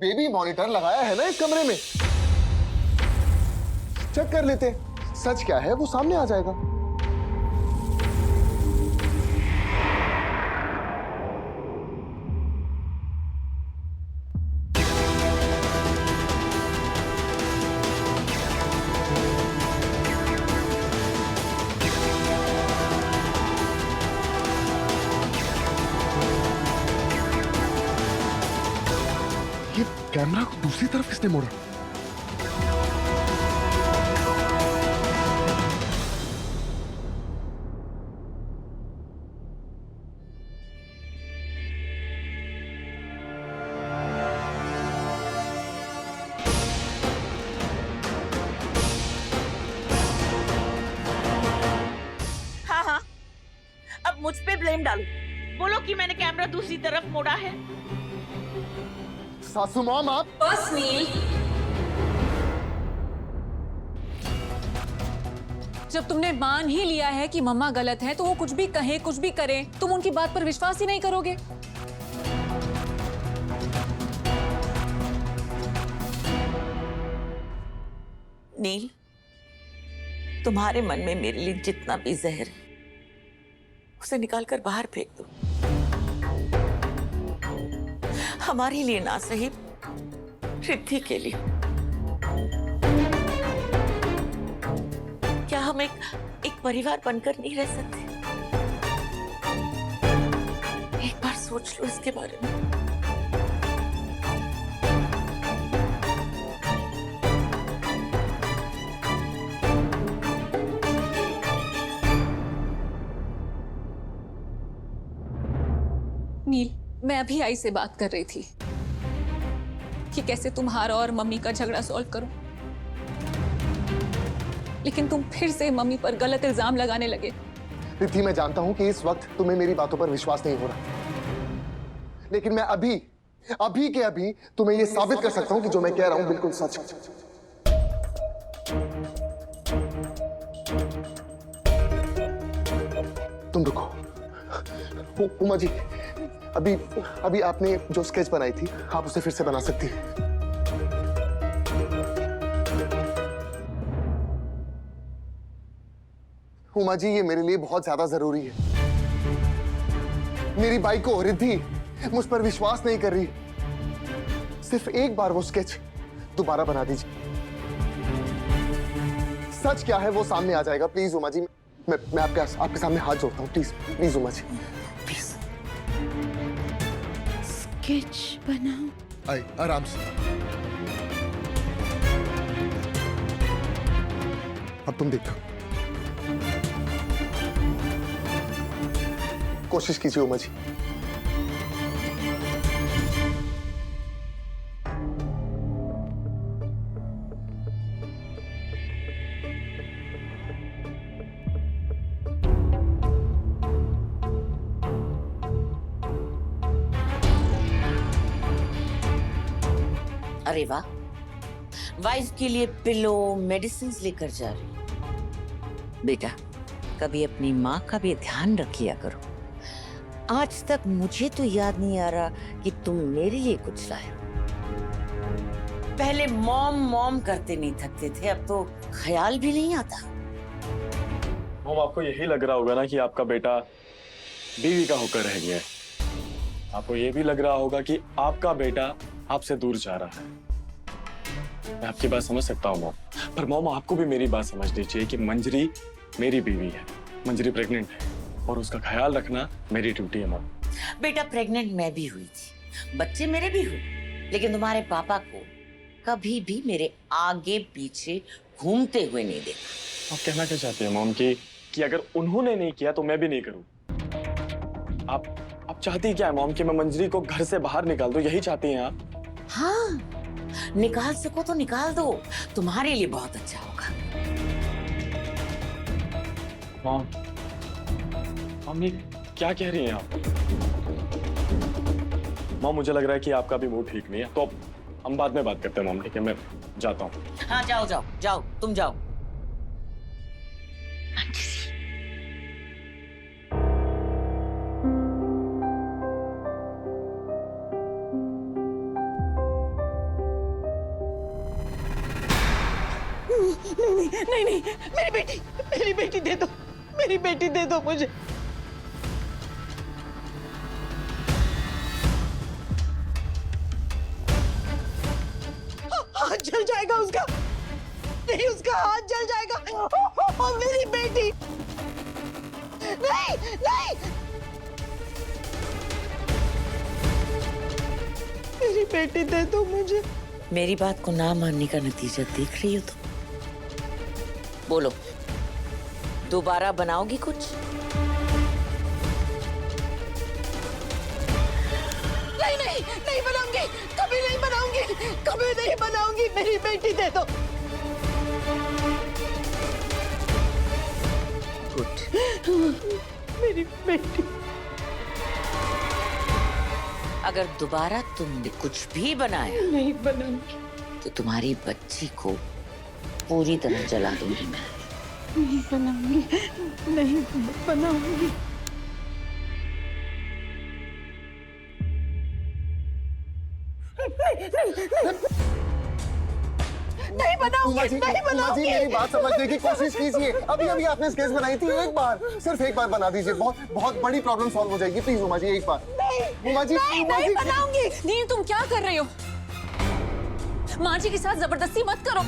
Baby monitor लगाया है ना इस कमरे में, चेक कर लेते हैं। सच क्या है वो सामने आ जाएगा। ये कैमरा को दूसरी तरफ किसने मोड़ा? हाँ हाँ, अब मुझ पे ब्लेम डालो। बोलो कि मैंने कैमरा दूसरी तरफ मोड़ा है। सासू मॉम आप बस नील, जब तुमने मान ही लिया है कि मम्मा गलत है तो वो कुछ भी कहे कुछ भी करे तुम उनकी बात पर विश्वास ही नहीं करोगे। नील, तुम्हारे मन में मेरे लिए जितना भी जहर है उसे निकाल कर बाहर फेंक दो। हमारे लिए ना सही, रिद्धि के लिए। क्या हम एक परिवार बनकर नहीं रह सकते? एक बार सोच लो इसके बारे में। नील, मैं अभी आई से बात कर रही थी कि कैसे तुम्हारा और मम्मी का झगड़ा सॉल्व करूं, लेकिन तुम फिर से मम्मी पर गलत इल्जाम लगाने लगे। रिद्धि, मैं जानता हूं कि इस वक्त तुम्हें मेरी बातों पर विश्वास नहीं हो रहा, लेकिन मैं अभी के अभी तुम्हें यह साबित कर सकता हूं कि जो मैं कह रहा हूं बिल्कुल सच है। तुम रुको। उमा जी, अभी आपने जो स्केच बनाई थी आप उसे फिर से बना सकती हैं। उमा जी, ये मेरे लिए बहुत ज्यादा जरूरी है। मेरी बाई को रिद्धि मुझ पर विश्वास नहीं कर रही। सिर्फ एक बार वो स्केच दोबारा बना दीजिए। सच क्या है वो सामने आ जाएगा। प्लीज उमा जी, मैं आपके सामने हाथ जोड़ता हूँ। Please please Uma ji, please. Sketch बनाओ। आई, आराम से। अब तुम देखो, कोशिश कीजिए उमा जी। अरे वाह, वाइफ के लिए पिलो मेडिसिन लेकर जा रही। बेटा, कभी अपनी माँ का भी ध्यान रख लिया करो। आज तक मुझे तो याद नहीं आ रहा कि तुम मेरे लिए कुछ लाए। पहले मॉम मॉम करते नहीं थकते थे, अब तो ख्याल भी नहीं आता। मॉम, आपको यही लग रहा होगा ना कि आपका बेटा बीवी का होकर रह गया है। आपको ये भी लग रहा होगा कि आपका बेटा आपसे दूर जा रहा है। मैं आपकी बात समझ सकता हूँ मॉम, पर मॉम आपको भी मेरी बात समझनी चाहिए कि मंजरी मेरी बीवी है। मंजरी प्रेग्नेंट है और उसका ख्याल रखना मेरी ड्यूटी है मॉम। बेटा, प्रेग्नेंट मैं भी हुई थी, बच्चे मेरे भी हुए, लेकिन तुम्हारे पापा को कभी भी मेरे आगे पीछे घूमते हुए नहीं देखा। आप कहना क्या चाहते हैं मॉम कि अगर उन्होंने नहीं किया तो मैं भी नहीं करूं? आप चाहती क्या है मॉम, कि मैं मंजरी को घर से बाहर निकाल दूं? यही चाहती हैं आप? हाँ, निकाल सको तो निकाल दो, तुम्हारे लिए बहुत अच्छा होगा। मॉम, ये क्या कह रही हैं आप? मॉम, मुझे लग रहा है कि आपका भी मूड ठीक नहीं है, तो हम बाद में बात करते हैं मॉम, ठीक है? मैं जाता हूँ। हाँ, जाओ जाओ जाओ, तुम जाओ। नहीं नहीं नहीं, मेरी बेटी दे दो, मेरी बेटी दे दो मुझे। हाथ जल जाएगा उसका, नहीं उसका हाथ जल जाएगा। मेरी बेटी, नहीं नहीं, मेरी बेटी दे दो मुझे। मेरी बात को ना मानने का नतीजा देख रही हो तुम? बोलो, दोबारा बनाओगी कुछ? नहीं नहीं नहीं बनाऊंगी, कभी नहीं बनाऊंगी, कभी नहीं बनाऊंगी। मेरी बेटी दे दो। गुड। मेरी बेटी। अगर दोबारा तुमने कुछ भी बनाया नहीं बनाऊंगी, तो तुम्हारी बच्ची को पूरी तरह जला दूंगी मैं। नहीं बनाऊंगी, नहीं बनाऊंगी। नहीं बनाऊंगी, उमा जी, नहीं उमा जी, बनाऊंगी। मेरी बात समझने की कोशिश कीजिए। अभी अभी आपने स्केच बनाई थी, एक बार, सिर्फ एक बार बना दीजिए, बहुत बहुत बड़ी प्रॉब्लम सॉल्व हो जाएगी। प्लीज उमा जी, एक बार। उमा जी, नहीं उमा नहीं जी, बनाऊंगी। नील, तुम क्या कर रही हो? माँ जी के साथ जबरदस्ती मत करो।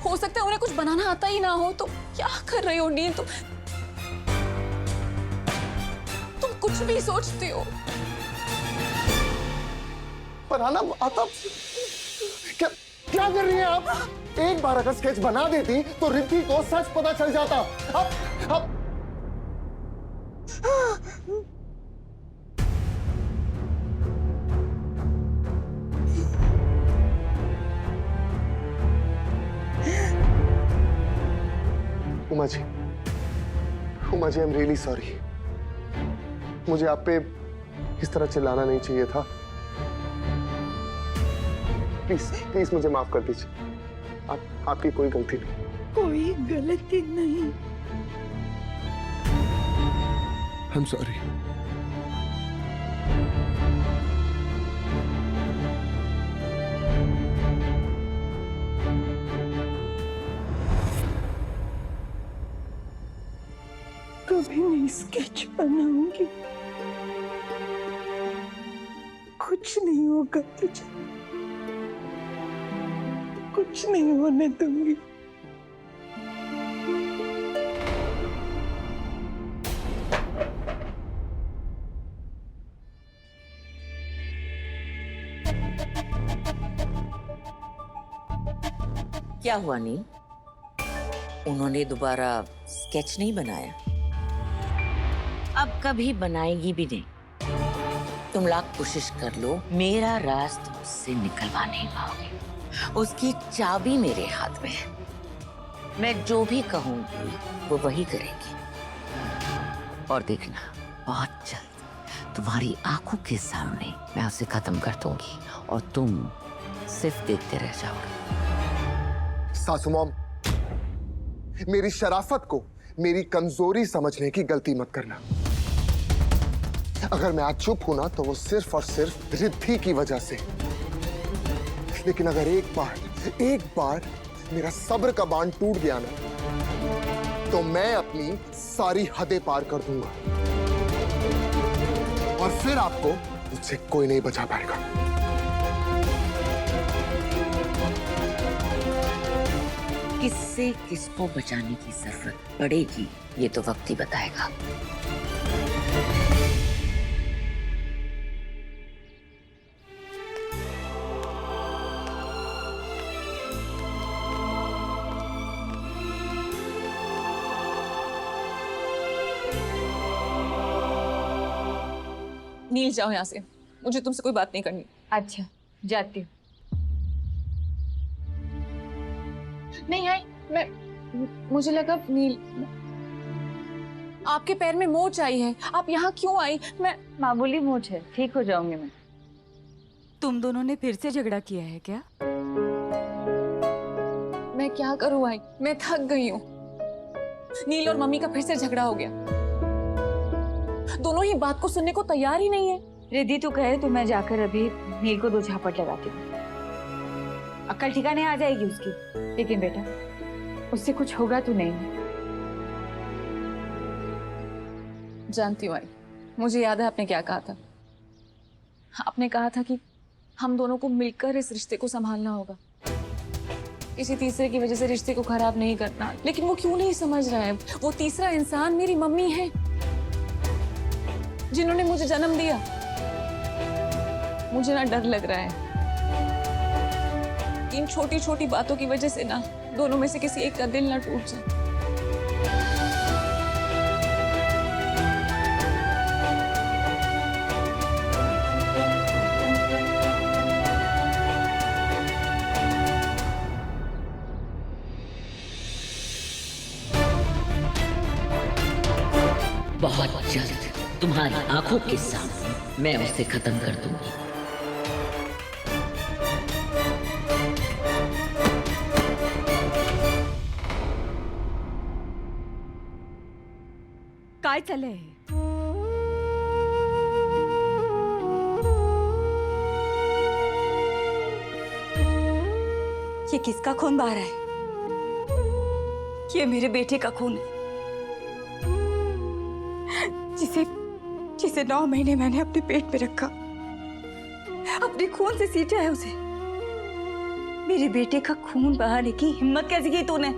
हो सकता है उन्हें कुछ बनाना आता ही ना हो, तो क्या कर रही हो नील? तुम कुछ भी सोचती हो। बनाना आता? क्या क्या कर रही हैं आप? एक बार अगर स्केच बना देती तो रिद्धि को सच पता चल जाता। अब Uma ji, I am really sorry. मुझे आप पे इस तरह चिल्लाना नहीं चाहिए था। प्लीज प्लीज मुझे माफ कर दीजिए। आपकी कोई गलती नहीं। कोई गलती नहीं। I am sorry. कभी नहीं स्केच बनाऊंगी। कुछ नहीं होगा तुझे, कुछ नहीं होने दूंगी। क्या हुआ नील? उन्होंने दोबारा स्केच नहीं बनाया? अब कभी बनाएगी भी नहीं। तुम लाख कोशिश कर लो, मेरा राज तुमसे निकलवा नहीं पाओगे। उसकी चाबी मेरे हाथ में है। मैं जो भी कहूंगी वो वही करेगी। और देखना, बहुत जल्द तुम्हारी आंखों के सामने मैं उसे खत्म कर दूंगी और तुम सिर्फ देखते रह जाओगे। सासू मॉम, मेरी शराफत को मेरी कमजोरी समझने की गलती मत करना। अगर मैं आज चुप हूं ना तो वो सिर्फ और सिर्फ रिद्धि की वजह से। लेकिन अगर एक बार मेरा सब्र का बांध टूट गया ना तो मैं अपनी सारी हदें पार कर दूंगा और फिर आपको मुझसे कोई नहीं बचा पाएगा। किससे किसको बचाने की जरूरत पड़ेगी ये तो वक्त ही बताएगा। नील, जाओ यहाँ से, मुझे तुमसे कोई बात नहीं करनी। अच्छा, जाती हूँ। नहीं आई, मुझे लगा नील, आपके पैर में मोच आई है, आप यहाँ क्यों आई? मैं मामूली मोच है, ठीक हो जाऊंगी मैं। तुम दोनों ने फिर से झगड़ा किया है क्या? मैं क्या करूँ आई, मैं थक गई हूँ। नील और मम्मी का फिर से झगड़ा हो गया। दोनों ही बात को सुनने को तैयार ही नहीं है। रिद्धि, तू कहे तो मैं जाकर अभी नील को 2 झापट लगाती हूँ। अक्ल ठिकाने आ जाएगी उसकी। लेकिन बेटा उससे कुछ होगा तो नहीं। जानती हूँ आई, मुझे याद है आपने क्या कहा था। आपने कहा था कि हम दोनों को मिलकर इस रिश्ते को संभालना होगा, किसी तीसरे की वजह से रिश्ते को खराब नहीं करना। लेकिन वो क्यों नहीं समझ रहा है? वो तीसरा इंसान मेरी मम्मी है, जिन्होंने मुझे जन्म दिया। मुझे ना डर लग रहा है इन छोटी छोटी बातों की वजह से ना दोनों में से किसी एक का दिल ना टूट जाए। बहुत जल्द तुम्हारी आंखों के सामने मैं उसे खत्म कर दूंगी। काय चले? ये किसका खून बहा रहा है? ये मेरे बेटे का खून है, जिसे 9 महीने मैंने अपने पेट में रखा, अपने खून से सींचा है उसे। मेरे बेटे का खून बहाने की हिम्मत कैसे की तूने?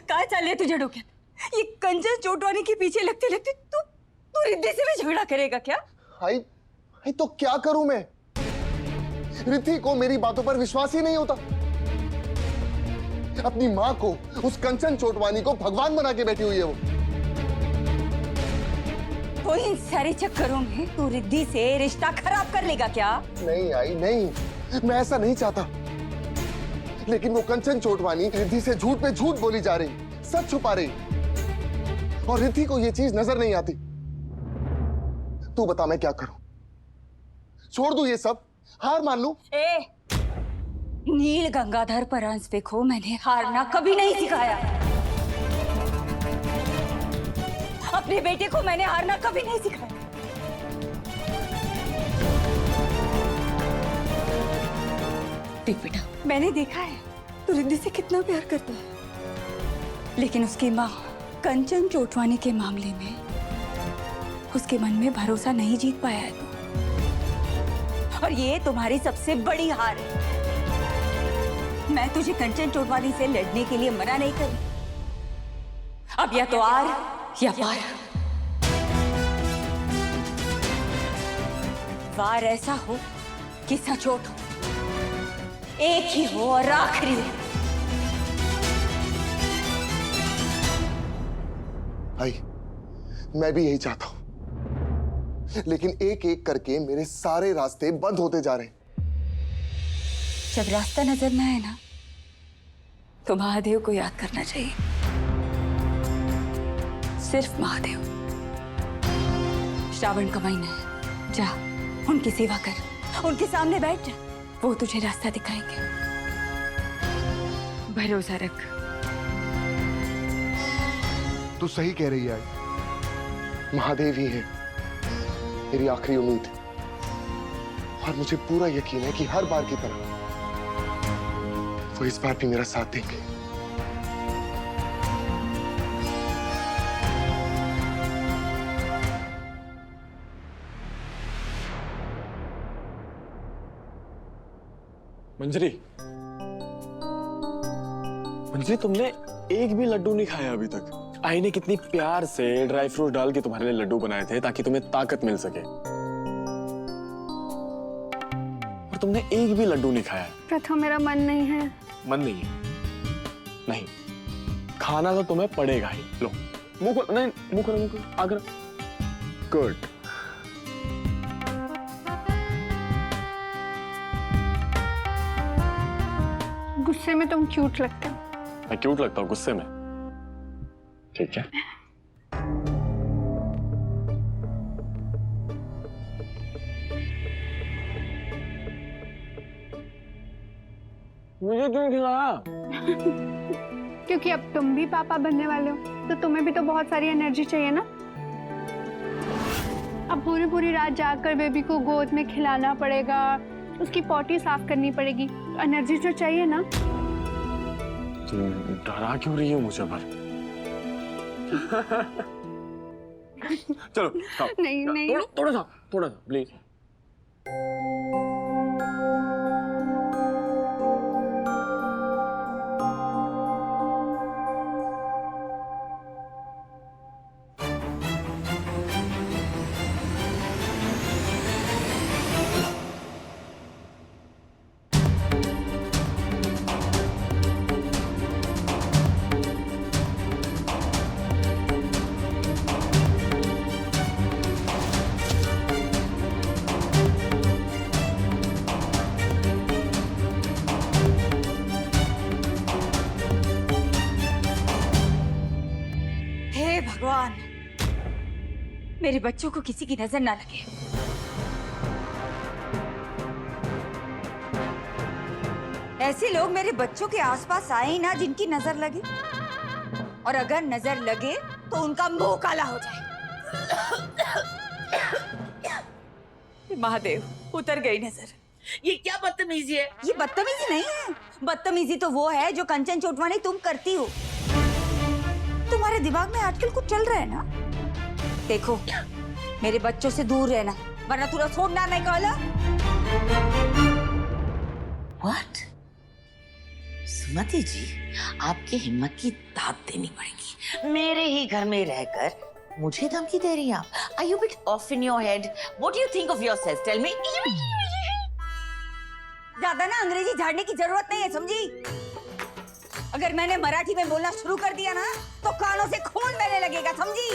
कहाँ चल तुझे डोके? ये कंजर चोटवानी के पीछे लगते लगते तू रिद्धि से भी झगड़ा करेगा क्या? आई तो क्या करूं मैं? रिद्धि को मेरी बातों पर विश्वास ही नहीं होता। अपनी माँ को, उस कंचन चोटवानी को भगवान बना के बैठी हुई है वो। तो इन सारे चक्करों में तू रिद्धि से रिश्ता खराब कर लेगा क्या? नहीं आई नहीं, मैं ऐसा नहीं चाहता। लेकिन वो कंचन चोटवानी रिद्धि से झूठ पे झूठ बोली जा रही, सच छुपा रही, और रिद्धि को ये चीज नजर नहीं आती। तू बता मैं क्या करूं? छोड़ दूं ये सब? हार मान लूं? नील गंगाधर परांजपे को मैंने हारना कभी नहीं सिखाया। अपने बेटे को मैंने हारना कभी नहीं सिखाया। देख बेटा, मैंने देखा है तू रिद्धि से कितना प्यार करता है, लेकिन उसकी माँ कंचन चोटवानी के मामले में उसके मन में भरोसा नहीं जीत पाया है तू। और ये तुम्हारी सबसे बड़ी हार है। मैं तुझे कंचन चोटवानी से लड़ने के लिए मना नहीं करी। अब या तो आर या पार। वार ऐसा हो कि सचोट हो, एक ही हो और आखिरी हो। आई, मैं भी यही चाहता हूं, लेकिन एक एक करके मेरे सारे रास्ते बंद होते जा रहे हैं। जब रास्ता नजर ना आए ना, तो महादेव को याद करना चाहिए। सिर्फ महादेव। श्रावण का महीना है, जा उनकी सेवा कर, उनके सामने बैठ जा, वो तुझे रास्ता दिखाएंगे। भरोसा रख। तू सही कह रही है, महादेव ही है मेरी आखिरी उम्मीद, और मुझे पूरा यकीन है कि हर बार की तरह वो इस बार भी मेरा साथ देंगे। मंजरी, मंजरी, तुमने एक भी लड्डू नहीं खाया अभी तक। आई ने कितनी प्यार से ड्राई फ्रूट डाल के तुम्हारे लिए लड्डू बनाए थे ताकि तुम्हें ताकत मिल सके, और तुमने एक भी लड्डू नहीं खाया। प्रथम मेरा मन नहीं है। मन नहीं है? नहीं, खाना तो तुम्हें पड़ेगा ही। लो, मुंह खोलो, नहीं मुंह खोलो, मुंह खोलो, आगे। गुड। गुस्से में तुम क्यूट लगते हो। मैं क्यूट लगता हूँ गुस्से में? ठीक है। मुझे क्यों खिलाया? क्योंकि अब तुम भी पापा बनने वाले हो, तो तुम्हें भी तो बहुत सारी एनर्जी चाहिए ना। अब पूरी पूरी रात जाकर बेबी को गोद में खिलाना पड़ेगा, उसकी पॉटी साफ करनी पड़ेगी। एनर्जी तो चाहिए ना। तुम डरा क्यों रही हो मुझे पर? चलो खाओ। नहीं नहीं थोड़ा सा प्लीज। हे भगवान, मेरे बच्चों को किसी की नजर ना लगे। ऐसे लोग मेरे बच्चों के आसपास आए ही ना जिनकी नजर लगे, और अगर नजर लगे तो उनका मुंह काला हो जाए। महादेव, उतर गई नजर। ये क्या बदतमीजी है? ये बदतमीजी नहीं है। बदतमीजी तो वो है जो कंचन चोटवानी तुम करती हो। तुम्हारे दिमाग में आजकल कुछ चल रहा है ना। देखो, मेरे बच्चों से दूर रहना, वरना तुला छोड़ना नहीं कहला। What? सुमति जी, आपकी हिम्मत की दाद देनी पड़ेगी। मेरे ही घर में रहकर मुझे धमकी दे रही हैं आप? Are you bit off in your head? What do you think of yourself? Tell me. ज्यादा ना अंग्रेजी झाड़ने की जरूरत नहीं है, समझी? अगर मैंने मराठी में बोलना शुरू कर दिया ना तो कानों से खून बहने लगेगा, समझी?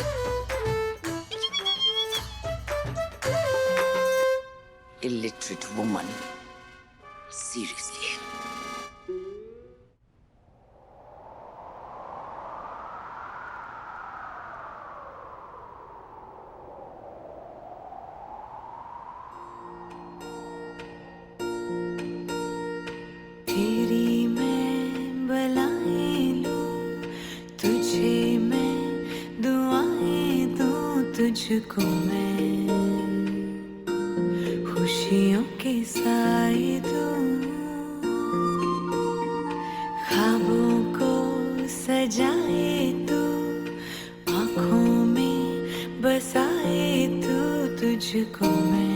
Illiterate woman. Seriously. तेरी मैं बलाएं लूं, तुझे मैं दुआएं दूं, तुझको मैं खुशियों के साए दूं, ख्वाबों को सजाए तू, आँखों में बसाए तू, तुझको मैं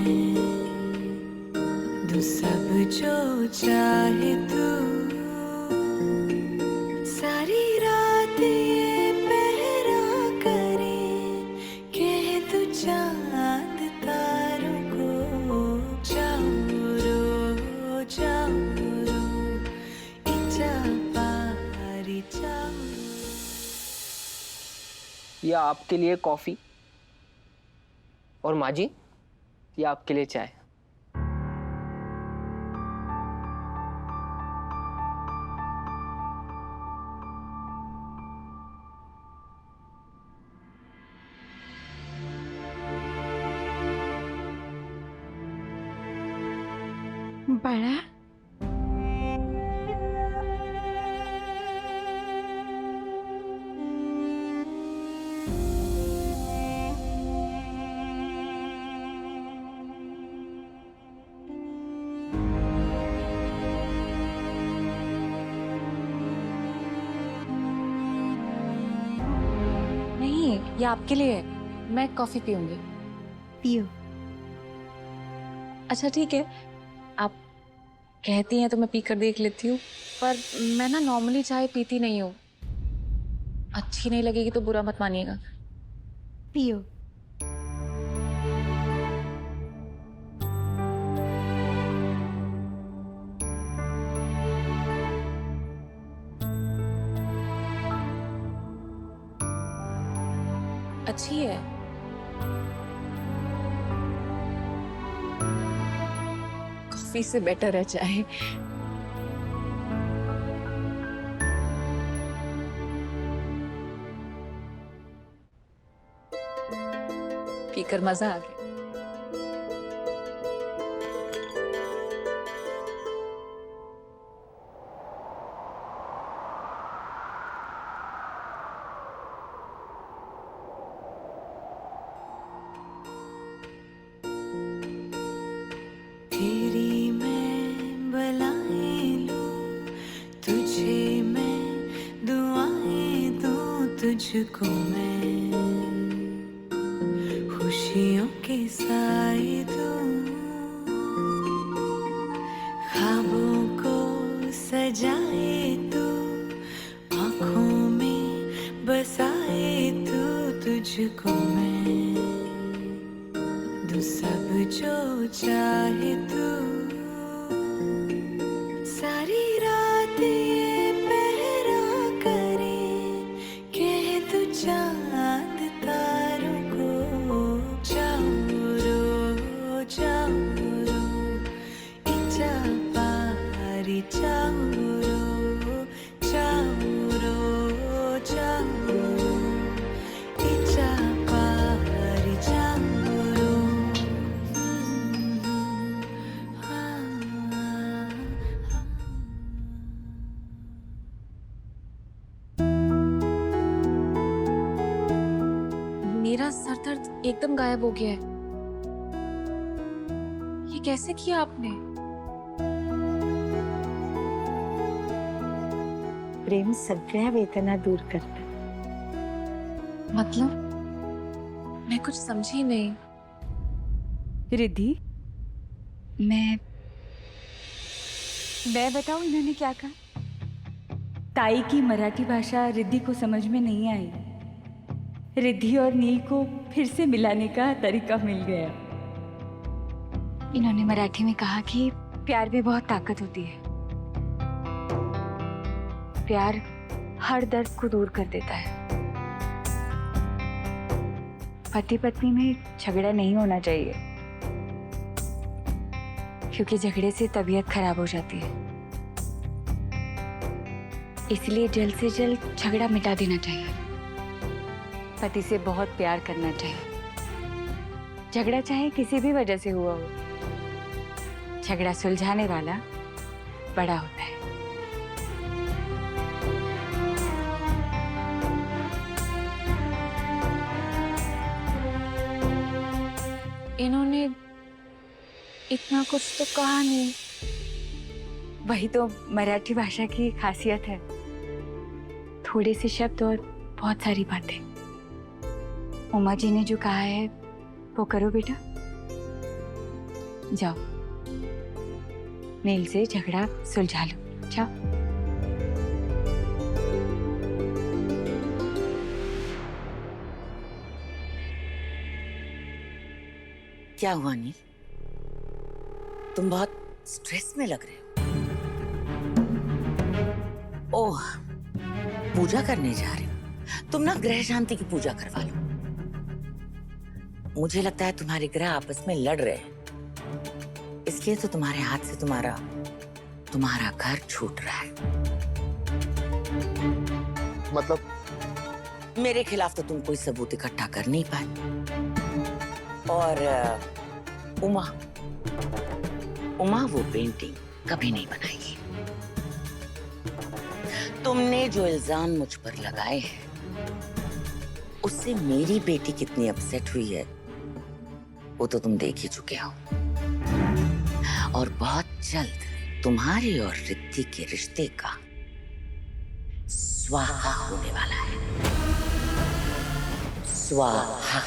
सब जो चाहे तू। सारी रात ये पहरा करे, कह तू चांद तारों को, जाओ रो इजा पारी जाओ। ये आपके लिए कॉफी, और माँ जी ये आपके लिए चाय। बड़ा नहीं, ये आपके लिए है। मैं कॉफी पीऊंगी। पियो। अच्छा ठीक है, आप कहती हैं तो मैं पी कर देख लेती हूँ, पर मैं ना नॉर्मली चाय पीती नहीं हूँ। अच्छी नहीं लगेगी तो बुरा मत मानिएगा। पियो। अच्छी है। कॉफी से बेटर है चाय। पीकर मजा आ गया। तुझको मैं खुशियों के साए दूं, ख्वाबों को सजाए तू, आँखों में बसाए तू, तुझको मैं दूं सब जो चाहे तू। सारी रात ये पहरा करे, कह तू चांद तारों को, जाओ रो इजा पारी, जाओ रो इजा पारी, जाओ रो। मेरा सर दर्द एकदम गायब हो गया है। ये कैसे किया आपने? प्रेम सगळ्या वेदना दूर करता। मतलब मैं कुछ समझी नहीं। रिद्धि, मैं बताऊं इन्होंने क्या कहा? ताई की मराठी भाषा रिद्धि को समझ में नहीं आई। रिद्धि और नील को फिर से मिलाने का तरीका मिल गया। इन्होंने मराठी में कहा कि प्यार में बहुत ताकत होती है। प्यार हर दर्द को दूर कर देता है। पति पत्नी में झगड़ा नहीं होना चाहिए, क्योंकि झगड़े से तबीयत खराब हो जाती है। इसलिए जल्द से जल्द झगड़ा मिटा देना चाहिए। पति से बहुत प्यार करना चाहिए। झगड़ा चाहे किसी भी वजह से हुआ हो, झगड़ा सुलझाने वाला बड़ा होता है। इन्होंने इतना कुछ तो कहा नहीं। वही तो मराठी भाषा की खासियत है। थोड़े से शब्द और बहुत सारी बातें। उमा जी ने जो कहा है वो करो बेटा। जाओ, नील से झगड़ा सुलझा लो। जाओ। क्या हुआ नील? तुम बहुत स्ट्रेस में लग रहे हो। ओह, पूजा करने जा रहे हो? तुम ना ग्रह शांति की पूजा करवा लो। मुझे लगता है तुम्हारे ग्रह आपस में लड़ रहे हैं, इसलिए तो तुम्हारे हाथ से तुम्हारा घर छूट रहा है। मतलब मेरे खिलाफ तो तुम कोई सबूत इकट्ठा कर नहीं पाए। और उमा वो पेंटिंग कभी नहीं बनाएगी। तुमने जो इल्जाम मुझ पर लगाए हैं, उससे मेरी बेटी कितनी अपसेट हुई है वो तो तुम देख ही चुके हो। और बहुत जल्द तुम्हारे और रिद्धि के रिश्ते का स्वाहा होने वाला है। स्वाहा।